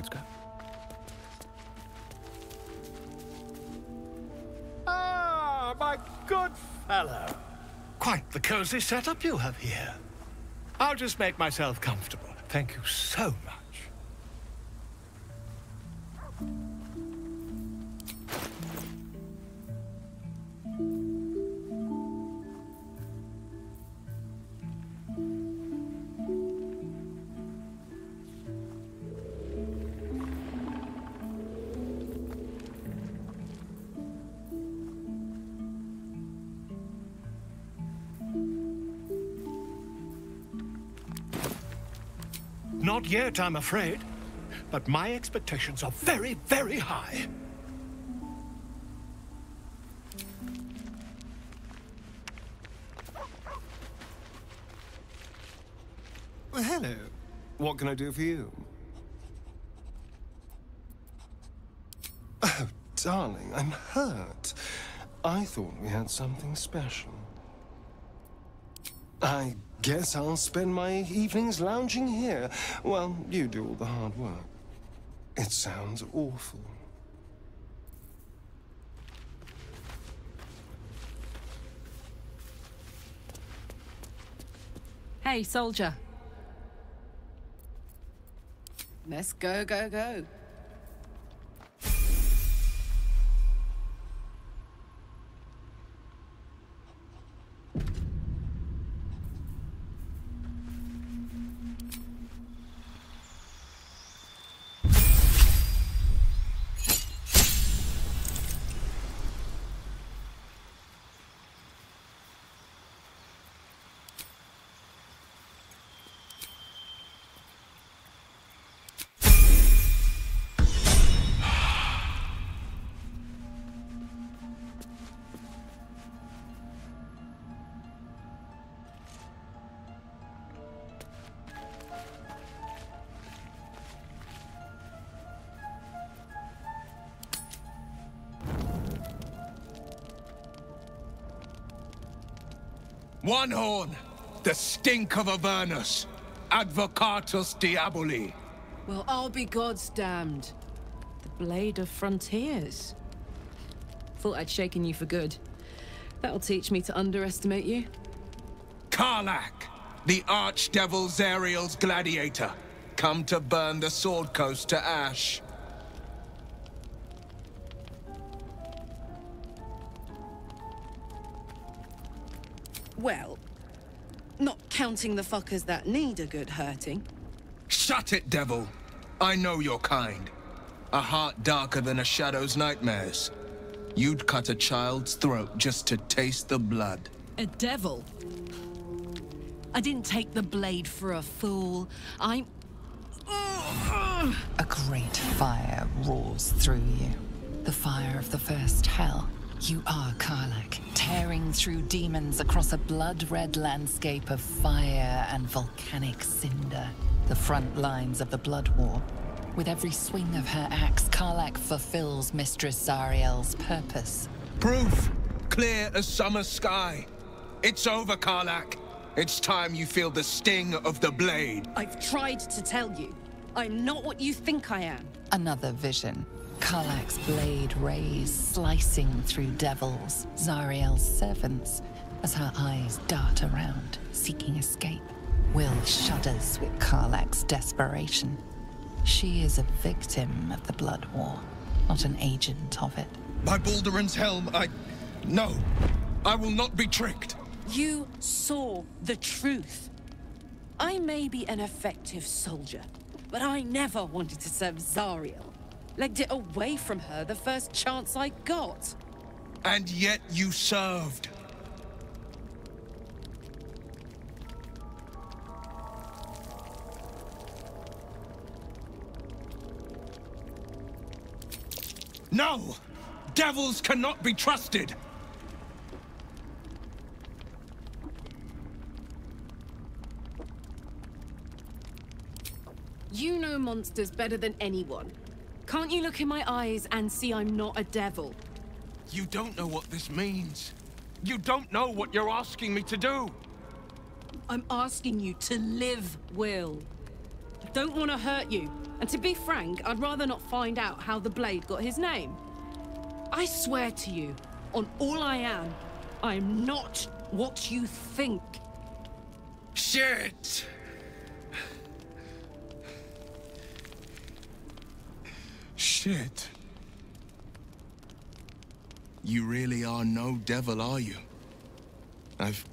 let's go. Ah, my good fellow. Quite the cozy setup you have here. I'll just make myself comfortable. Thank you so much. Not yet, I'm afraid. But my expectations are very, very high. Well, hello. What can I do for you? Oh, darling, I'm hurt. I thought we had something special. I guess I'll spend my evenings lounging here while you do all the hard work. It sounds awful. Hey, soldier. Let's go, go, go. One horn, the stink of Avernus, Advocatus Diaboli. Well, I'll be God's damned. The Blade of Frontiers. Thought I'd shaken you for good. That'll teach me to underestimate you. Karlach, the Archdevil Zariel's gladiator, come to burn the Sword Coast to ash. Well, not counting the fuckers that need a good hurting. Shut it, devil. I know your kind. A heart darker than a shadow's nightmares. You'd cut a child's throat just to taste the blood. A devil? I didn't take the blade for a fool. I'm... A great fire roars through you. The fire of the first hell. You are Karlach, tearing through demons across a blood-red landscape of fire and volcanic cinder. The front lines of the Blood War. With every swing of her axe, Karlach fulfills Mistress Zariel's purpose. Proof! Clear as summer sky. It's over, Karlach. It's time you feel the sting of the blade. I've tried to tell you. I'm not what you think I am. Another vision. Karlach's blade rays slicing through devils, Zariel's servants, as her eyes dart around, seeking escape. Will shudders with Karlach's desperation. She is a victim of the Blood War, not an agent of it. By Balduran's helm, No, I will not be tricked. You saw the truth. I may be an effective soldier, but I never wanted to serve Zariel. Legged it away from her the first chance I got. And yet you served. No! Devils cannot be trusted! You know monsters better than anyone. Can't you look in my eyes and see I'm not a devil? You don't know what this means. You don't know what you're asking me to do. I'm asking you to live, Will. I don't want to hurt you. And to be frank, I'd rather not find out how the blade got his name. I swear to you, on all I am not what you think. Shit! Shit. You really are no devil, are you? I've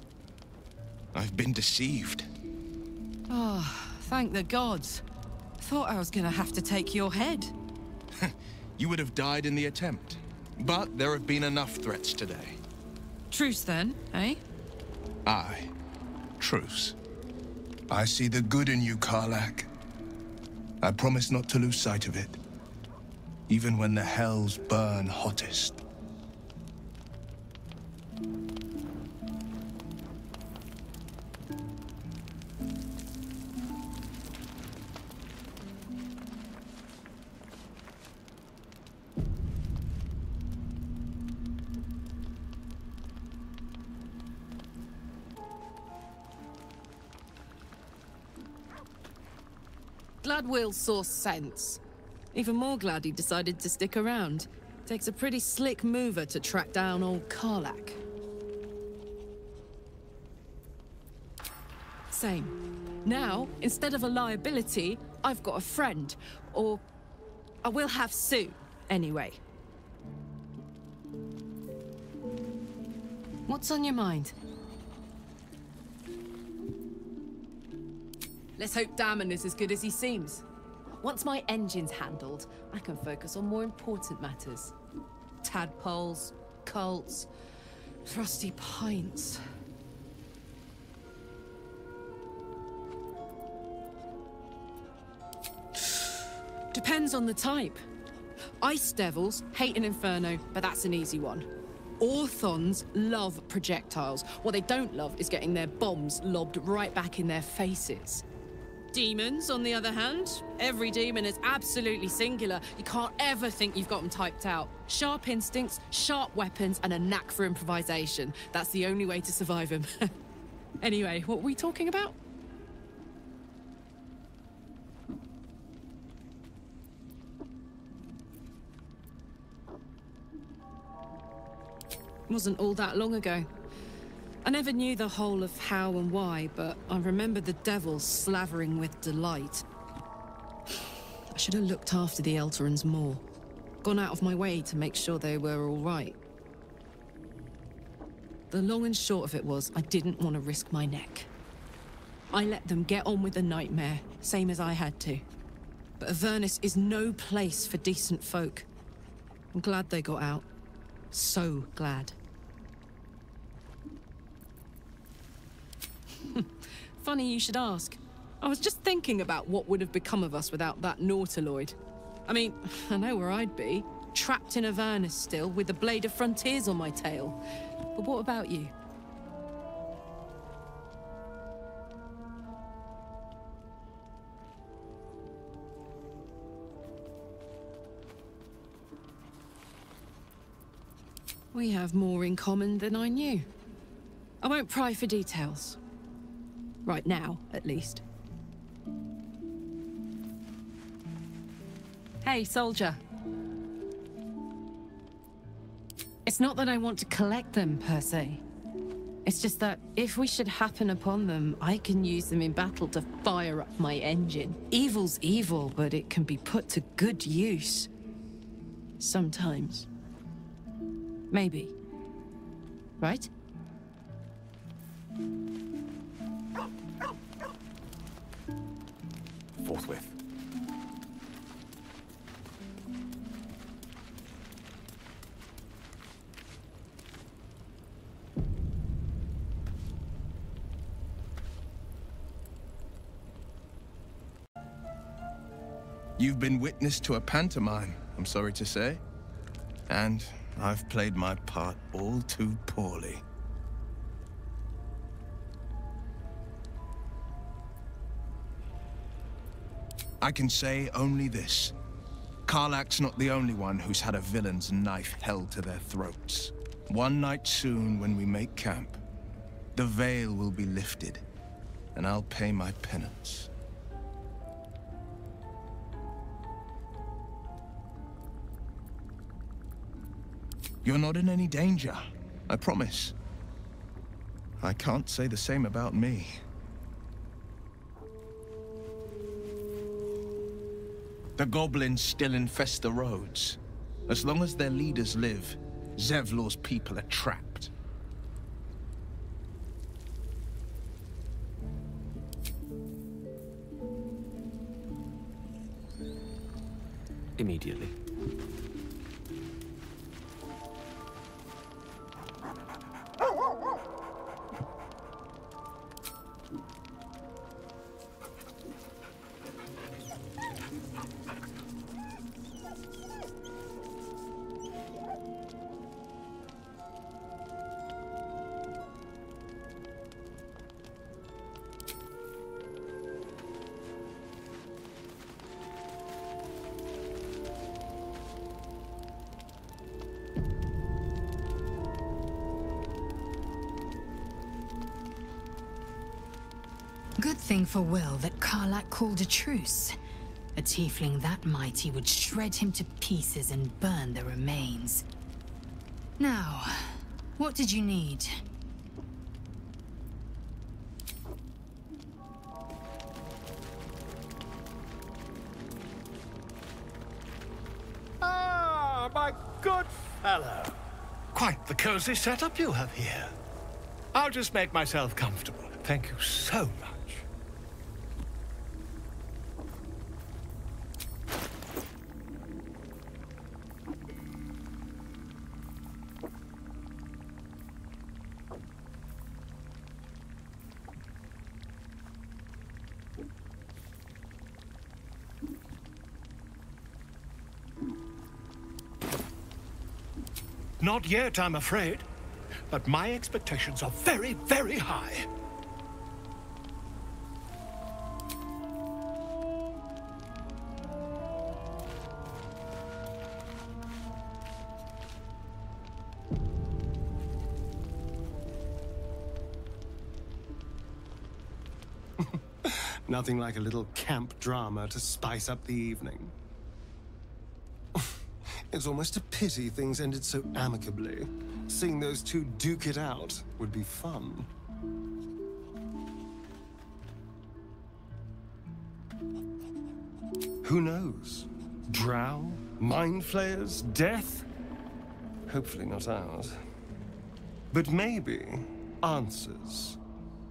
been deceived. Oh, thank the gods. Thought I was gonna have to take your head. You would have died in the attempt. But there have been enough threats today. Truce then, eh? Aye. Truce. I see the good in you, Karlach. I promise not to lose sight of it. Even when the hells burn hottest. Glad Will saw sense. Even more glad he decided to stick around. Takes a pretty slick mover to track down old Karlach. Same. Now, instead of a liability, I've got a friend. Or I will have soon, anyway. What's on your mind? Let's hope Damon is as good as he seems. Once my engine's handled, I can focus on more important matters. Tadpoles, cults, frosty pints. Depends on the type. Ice devils hate an inferno, but that's an easy one. Orthons love projectiles. What they don't love is getting their bombs lobbed right back in their faces. Demons, on the other hand, every demon is absolutely singular. You can't ever think you've got them typed out. Sharp instincts, sharp weapons, and a knack for improvisation. That's the only way to survive them. Anyway, what were we talking about? It wasn't all that long ago. I never knew the whole of how and why, but I remember the devils slavering with delight. I should have looked after the Elterans more. Gone out of my way to make sure they were all right. The long and short of it was, I didn't want to risk my neck. I let them get on with the nightmare, same as I had to. But Avernus is no place for decent folk. I'm glad they got out. So glad. Funny you should ask. I was just thinking about what would have become of us without that Nautiloid. I mean, I know where I'd be. Trapped in Avernus still, with the Blade of Frontiers on my tail. But what about you? We have more in common than I knew. I won't pry for details. Right now, at least. Hey, soldier. It's not that I want to collect them, per se. It's just that if we should happen upon them, I can use them in battle to fire up my engine. Evil's evil, but it can be put to good use. Sometimes. Maybe. Right? Forthwith. You've been witness to a pantomime, I'm sorry to say. And I've played my part all too poorly. I can say only this. Karlach's not the only one who's had a villain's knife held to their throats. One night soon, when we make camp, the veil will be lifted, and I'll pay my penance. You're not in any danger, I promise. I can't say the same about me. The goblins still infest the roads. As long as their leaders live, Zevlor's people are trapped. Immediately. Good thing for Will that Karlach called a truce. A tiefling that mighty would shred him to pieces and burn the remains. Now, what did you need? Ah, my good fellow. Quite the cozy setup you have here. I'll just make myself comfortable. Thank you so much. Not yet, I'm afraid. But my expectations are very, very high. Nothing like a little camp drama to spice up the evening. It's almost a pity things ended so amicably. Seeing those two duke it out would be fun. Who knows? Drow? Mind flayers? Death? Hopefully not ours. But maybe answers.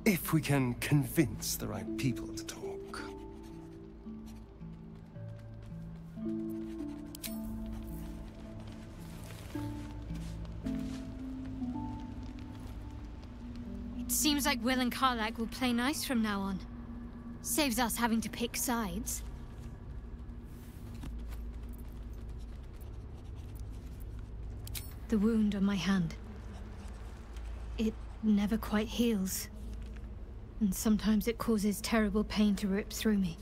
If we can convince the right people to talk. Seems like Will and Karlach will play nice from now on. Saves us having to pick sides. The wound on my hand. It never quite heals. And sometimes it causes terrible pain to rip through me.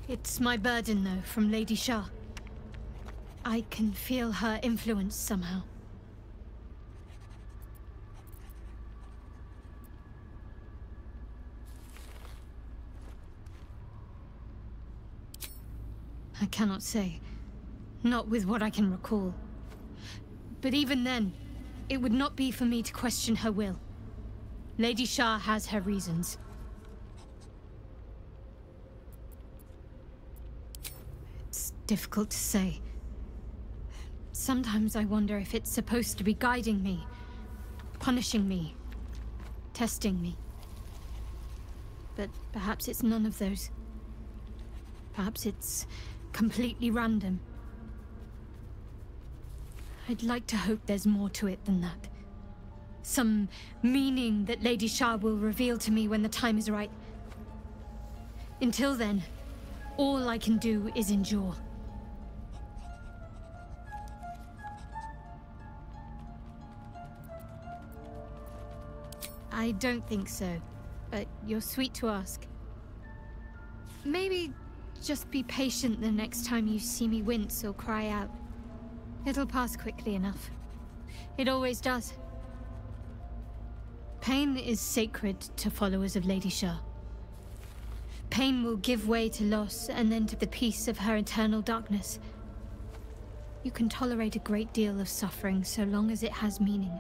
It's my burden, though, from Lady Shah. I can feel her influence somehow. I cannot say. Not with what I can recall. But even then, it would not be for me to question her will. Lady Shah has her reasons. It's difficult to say. Sometimes I wonder if it's supposed to be guiding me, punishing me, testing me. But perhaps it's none of those. Perhaps it's completely random. I'd like to hope there's more to it than that. Some meaning that Lady Shah will reveal to me when the time is right. Until then, all I can do is endure. I don't think so, but you're sweet to ask. Maybe just be patient the next time you see me wince or cry out. It'll pass quickly enough. It always does. Pain is sacred to followers of Lady Shah. Pain will give way to loss and then to the peace of her eternal darkness. You can tolerate a great deal of suffering so long as it has meaning.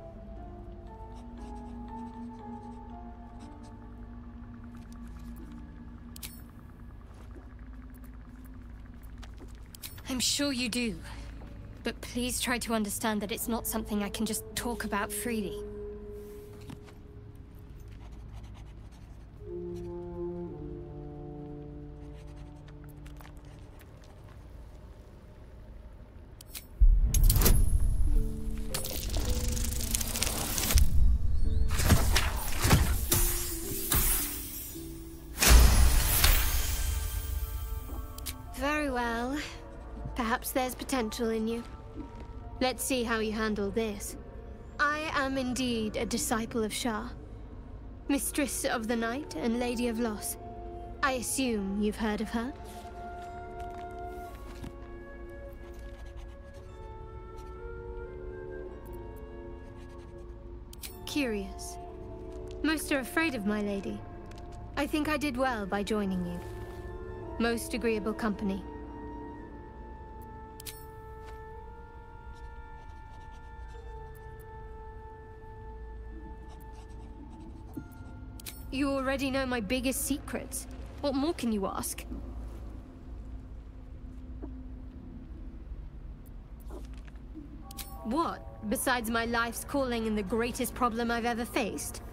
I'm sure you do. But please try to understand that it's not something I can just talk about freely. Very well. Perhaps there's potential in you. Let's see how you handle this. I am indeed a disciple of Shah, Mistress of the Night and Lady of Loss. I assume you've heard of her? Curious. Most are afraid of my lady. I think I did well by joining you. Most agreeable company. You already know my biggest secrets. What more can you ask? What, besides my life's calling and the greatest problem I've ever faced?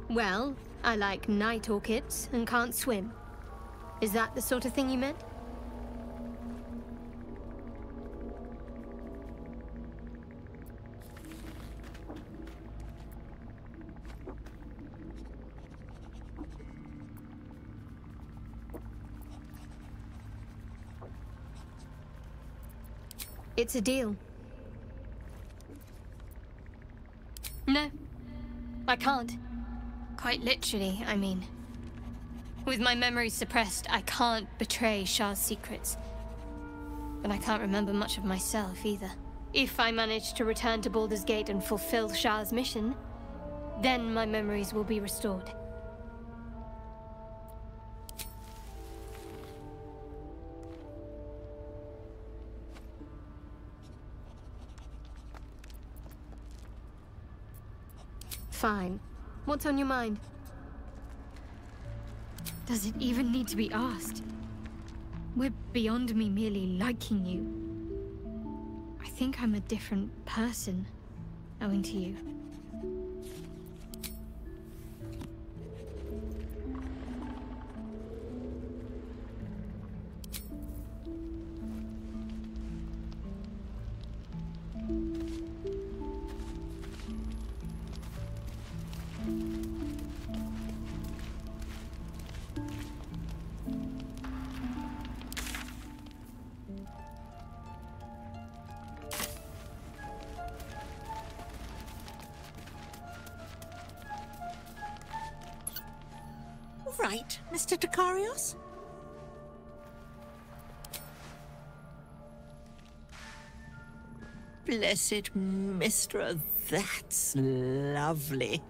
Well, I like night orchids and can't swim. Is that the sort of thing you meant? It's a deal. No, I can't. Quite literally, I mean. With my memory suppressed, I can't betray Shah's secrets. But I can't remember much of myself either. If I manage to return to Baldur's Gate and fulfill Shah's mission, then my memories will be restored. Fine. What's on your mind? Does it even need to be asked? We're beyond me merely liking you. I think I'm a different person, owing to you. Right, Mr. Dekarios? Blessed Mistra, that's lovely.